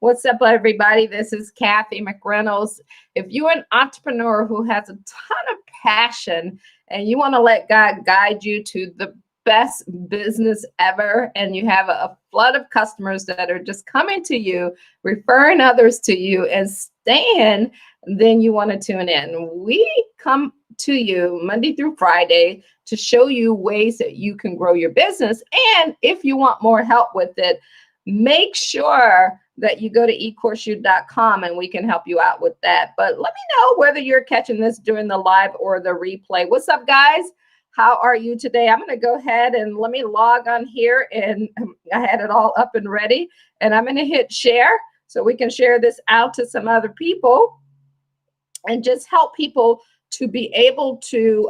What's up, everybody? This is Kathy McReynolds. If you're an entrepreneur who has a ton of passion and you want to let God guide you to the best business ever, and you have a flood of customers that are just coming to you, referring others to you, and staying, then you want to tune in. We come to you Monday through Friday to show you ways that you can grow your business. And if you want more help with it, make sure that you go to eCourseU.com and we can help you out with that. But let me know whether you're catching this during the live or the replay. What's up, guys? How are you today? I'm going to go ahead and let me log on here, and I had it all up and ready, and I'm going to hit share so we can share this out to some other people and just help people to be able to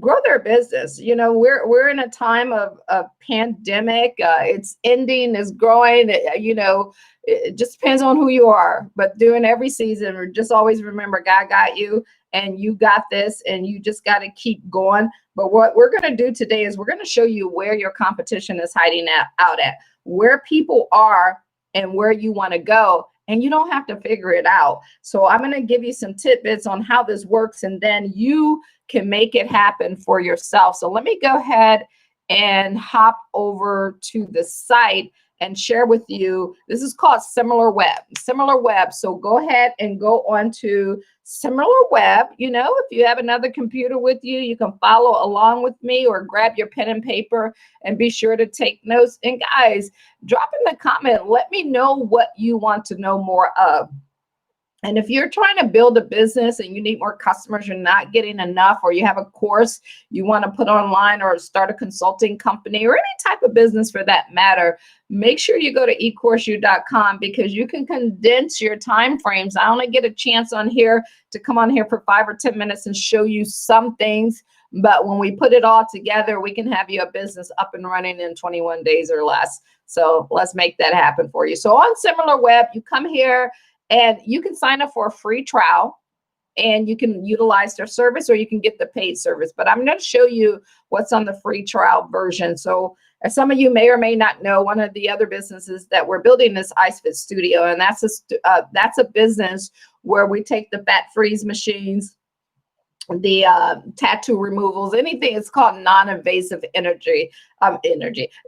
grow their business. You know, we're in a time of pandemic. It's ending, is growing. It just depends on who you are. But during every season, just always remember, God got you, and you got this, and you just got to keep going. But what we're going to do today is we're going to show you where your competition is hiding out at, where people are, and where you want to go. And you don't have to figure it out. So I'm going to give you some tidbits on how this works, and then you can make it happen for yourself. So let me go ahead and hop over to the site and share with you. This is called SimilarWeb. So go ahead and go on to SimilarWeb. You know, if you have another computer with you, you can follow along with me, or grab your pen and paper and be sure to take notes. And guys, drop in the comment. Let me know what you want to know more of. And if you're trying to build a business and you need more customers, you're not getting enough, or you have a course you want to put online, or start a consulting company, or any type of business for that matter, make sure you go to eCourseU.com, because you can condense your time frames. I only get a chance on here to come on here for 5 or 10 minutes and show you some things. But when we put it all together, we can have you a business up and running in 21 days or less. So let's make that happen for you. So on SimilarWeb, you come here, and you can sign up for a free trial, and you can utilize their service, or you can get the paid service. But I'm going to show you what's on the free trial version. So as some of you may or may not know, one of the other businesses that we're building is IceFit Studio. And that's a business where we take the fat freeze machines, the tattoo removals, anything. It's called non-invasive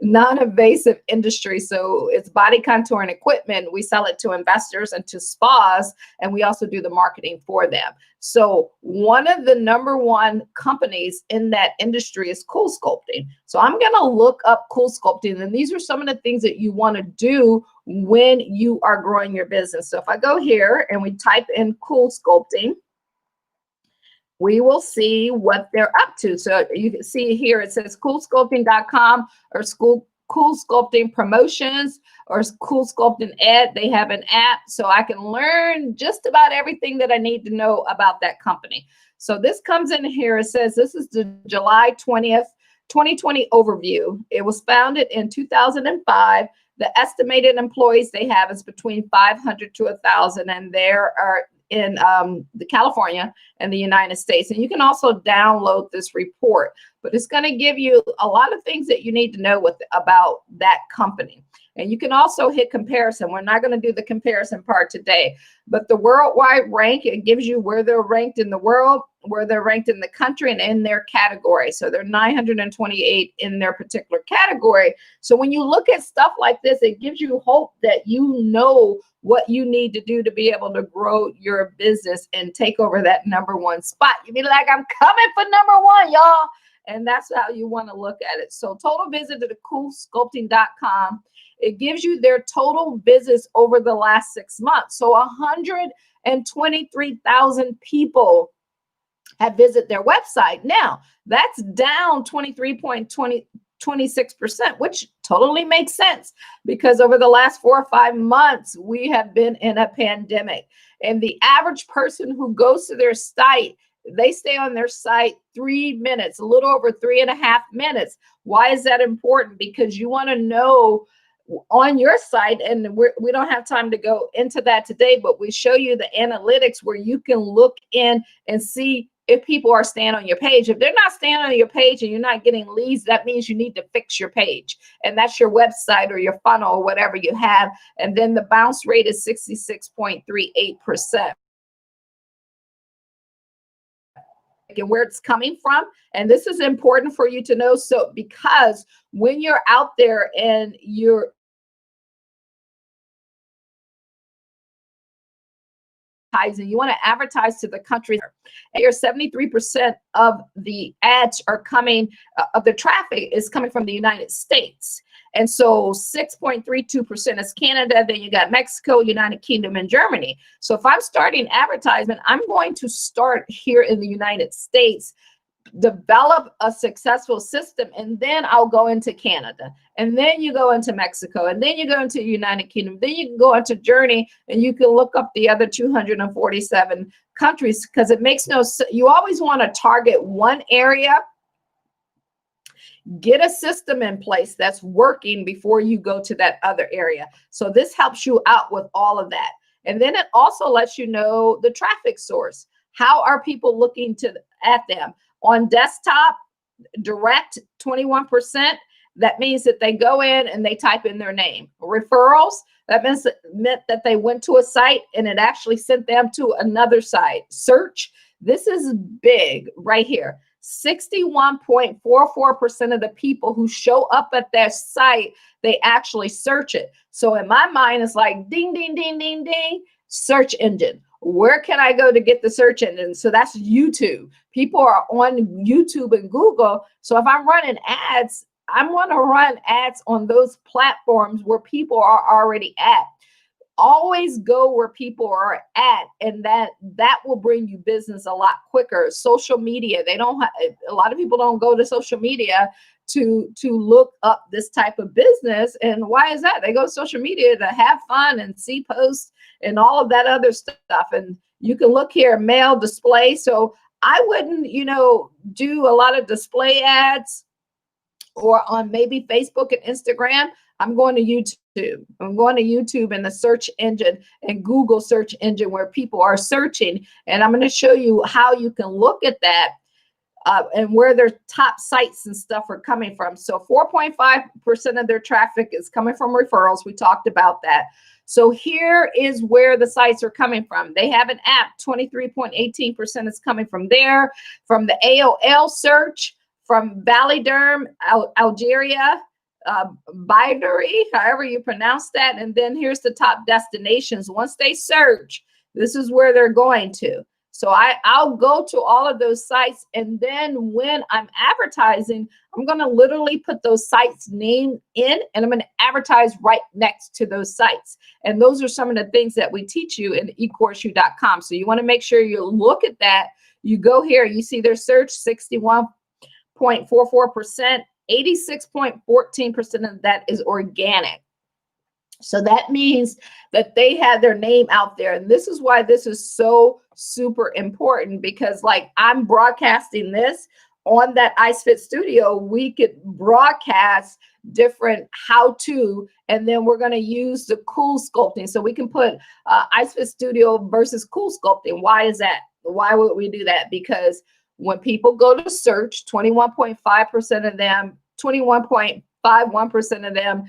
non-invasive industry. So it's body contour and equipment. We sell it to investors and to spas, and we also do the marketing for them. So one of the #1 companies in that industry is CoolSculpting. So I'm going to look up CoolSculpting, and these are some of the things that you want to do when you are growing your business. So if I go here and we type in CoolSculpting, we will see what they're up to. So you can see here, it says CoolSculpting.com, or CoolSculpting Promotions, or CoolSculpting Ed. They have an app, so I can learn just about everything that I need to know about that company. So this comes in here. It says this is the July 20th, 2020 overview. It was founded in 2005. The estimated employees they have is between 500 to 1,000, and there are in the California and the United States. And you can also download this report, but it's going to give you a lot of things that you need to know about that company. And you can also hit comparison. We're not going to do the comparison part today, but the worldwide rank, it gives you where they're ranked in the world, where they're ranked in the country, and in their category. So they're 928 in their particular category. So when you look at stuff like this, it gives you hope that you know what you need to do to be able to grow your business and take over that #1 spot. You be like, I'm coming for #1, y'all. And that's how you want to look at it. So total visit to CoolSculpting.com. It gives you their total visits over the last 6 months. So 123,000 people have visited their website. Now, that's down 26%, which totally makes sense, because over the last 4 or 5 months, we have been in a pandemic. And the average person who goes to their site, they stay on their site 3 minutes, a little over 3.5 minutes. Why is that important? Because you want to know on your site, and we don't have time to go into that today, but we show you the analytics where you can look in and see if people are staying on your page. If they're not staying on your page and you're not getting leads, that means you need to fix your page. And that's your website or your funnel or whatever you have. And then the bounce rate is 66.38%. And where it's coming from. And this is important for you to know. So, because when you're out there and you're you want to advertise to the country, and your 73% of the ads are coming, of the traffic is coming from the United States. And so 6.32% is Canada. Then you got Mexico, United Kingdom, and Germany. So if I'm starting advertisement, I'm going to start here in the United States, develop a successful system, and then I'll go into Canada, and then you go into Mexico, and then you go into the United Kingdom, then you can go into Journey, and you can look up the other 247 countries, because it makes no sense. You always want to target one area, get a system in place that's working before you go to that other area. So this helps you out with all of that. And then it also lets you know the traffic source. How are people looking at them? On desktop, direct, 21%. That means that they go in and they type in their name. Referrals, that meant that they went to a site and it actually sent them to another site. Search, this is big right here. 61.44% of the people who show up at their site, they actually search it. So in my mind, it's like ding, ding, ding, ding, ding, search engine. Where can I go to get the search engine? So that's YouTube. People are on YouTube and Google. So if I'm running ads, I want to run ads on those platforms where people are already at. Always go where people are at, and that will bring you business a lot quicker. Social media, a lot of people don't go to social media to look up this type of business. And why is that? They go to social media to have fun and see posts and all of that other stuff. And you can look here, mail display. So I wouldn't, do a lot of display ads or on maybe Facebook and Instagram. I'm going to YouTube. I'm going to YouTube and the search engine and Google search engine where people are searching. And I'm going to show you how you can look at that and where their top sites and stuff are coming from. So 4.5% of their traffic is coming from referrals. We talked about that. So here is where the sites are coming from. They have an app, 23.18% is coming from there, from the AOL search, from Validerm, Algeria, Binary, however you pronounce that. And then here's the top destinations. Once they search, this is where they're going to. So I'll go to all of those sites. And then when I'm advertising, I'm going to literally put those sites' name in, and I'm going to advertise right next to those sites. And those are some of the things that we teach you in eCourseU.com. So you want to make sure you look at that. You go here, you see their search, 61.44%. 86.14% of that is organic. So that means that they had their name out there. And this is why this is so super important, because like I'm broadcasting this on that iSfit Studio, we could broadcast different how-to, and then we're going to use the Cool Sculpting. So we can put iSfit Studio versus Cool Sculpting. Why is that? Why would we do that? Because when people go to search, 21.5% of them, 21.51% of them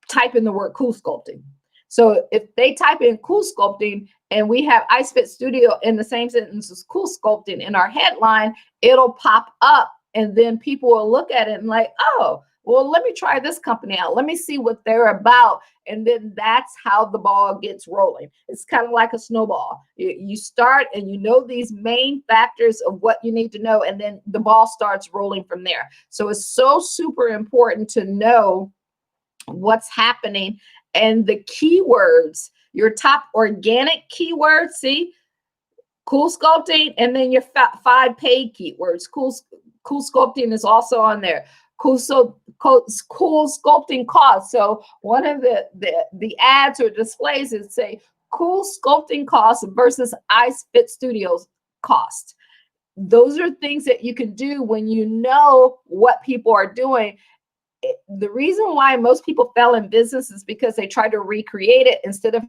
type in the word Cool Sculpting. So if they type in Cool Sculpting and we have iSfit Studio in the same sentence as Cool Sculpting in our headline, it'll pop up, and then people will look at it and like, oh, well, let me try this company out. Let me see what they're about. And then that's how the ball gets rolling. It's kind of like a snowball. You start and you know these main factors of what you need to know, and then the ball starts rolling from there. So it's so super important to know what's happening and the keywords, your top organic keywords, see, Cool Sculpting, and then your 5 paid keywords. Cool Sculpting is also on there. Cool Sculpting cost. So one of the ads or displays is say Cool Sculpting cost versus iSfit Studios cost. Those are things that you can do when you know what people are doing. The reason why most people fail in business is because they try to recreate it instead of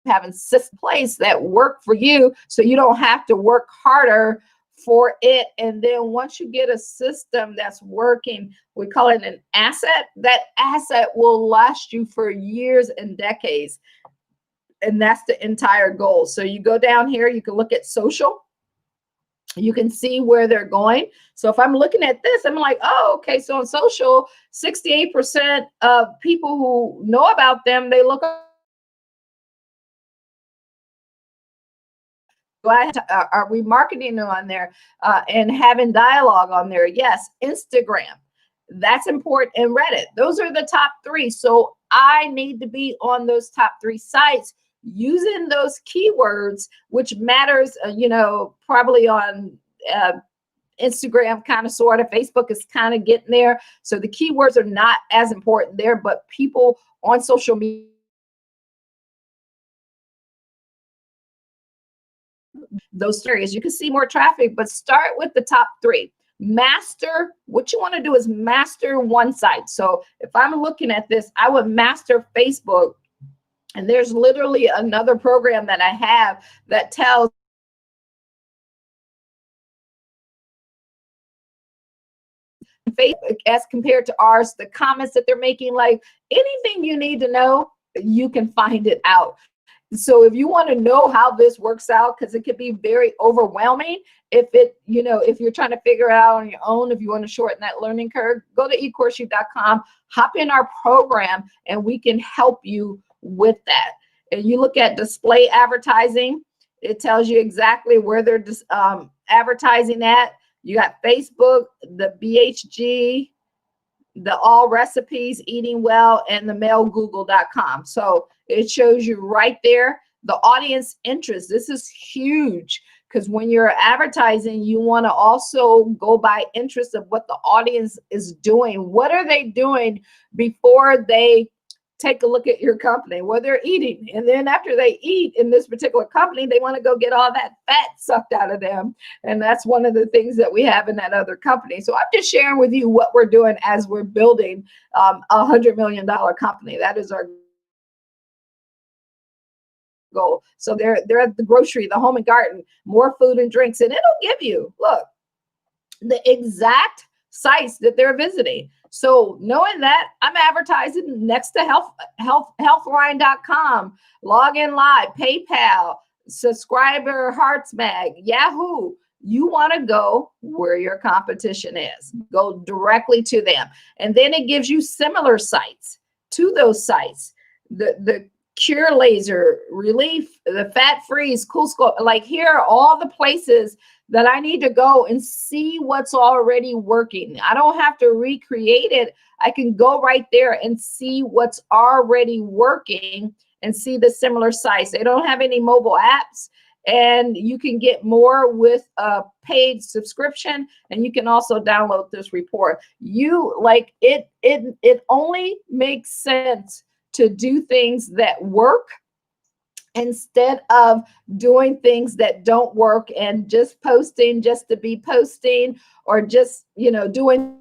having systems in place that work for you so you don't have to work harder for it. And then once you get a system that's working, we call it an asset. That asset will last you for years and decades. And that's the entire goal. So you go down here, you can look at social. You can see where they're going. So if I'm looking at this, I'm like, oh, okay. So on social, 68% of people who know about them, they look. Are we marketing them on there and having dialogue on there? Yes. Instagram, that's important. And Reddit, those are the top three. So I need to be on those top three sites using those keywords, which matters, probably on Instagram, kind of, sort of. Facebook is kind of getting there. So the keywords are not as important there, but people on social media, those areas, you can see more traffic, but start with the top three. Master, what you want to do is master one site. So if I'm looking at this, I would master Facebook. And there's literally another program that I have that tells Facebook as compared to ours, the comments that they're making, like anything you need to know, you can find it out. So if you want to know how this works out, because it could be very overwhelming, if you're trying to figure it out on your own, if you want to shorten that learning curve, go to eCourseU.com, hop in our program, and we can help you with that. And you look at display advertising, it tells you exactly where they're advertising at. You got Facebook, the BHG, the All Recipes, Eating Well, and the mailgoogle.com. So it shows you right there the audience interest. This is huge because when you're advertising, you want to also go by interest of what the audience is doing. What are they doing before they take a look at your company, what they're eating? And then after they eat in this particular company, they want to go get all that fat sucked out of them. And that's one of the things that we have in that other company. So I'm just sharing with you what we're doing as we're building $100 million company. That is our goal. So they're at the grocery, the home and garden, more food and drinks, and it'll give you, look, the exact sites that they're visiting. So knowing that, I'm advertising next to healthline.com, Login Live, PayPal, Subscriber, Hearts Mag, Yahoo. You want to go where your competition is. Go directly to them. And then it gives you similar sites to those sites. The Cure Laser, Relief, the Fat Freeze, Cool Scope. Like, here are all the places that I need to go and see what's already working. I don't have to recreate it. I can go right there and see what's already working and see the similar sites. They don't have any mobile apps, and you can get more with a paid subscription, and you can also download this report. It only makes sense to do things that work instead of doing things that don't work and just posting just to be posting, or just, doing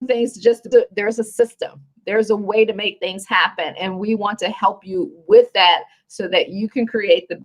things just to, there's a system, there's a way to make things happen. And we want to help you with that so that you can create the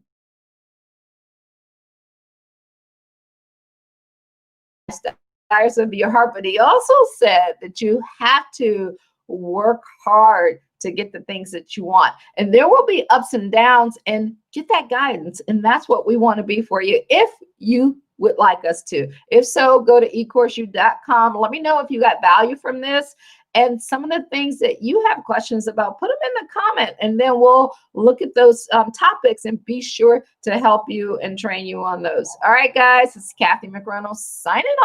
desires of your heart. But he also said that you have to work hard to get the things that you want. And there will be ups and downs, and get that guidance. And that's what we want to be for you, if you would like us to. If so, go to eCourseU.com. Let me know if you got value from this. And some of the things that you have questions about, put them in the comment, and then we'll look at those topics and be sure to help you and train you on those. All right, guys, it's Kathy McReynolds signing off.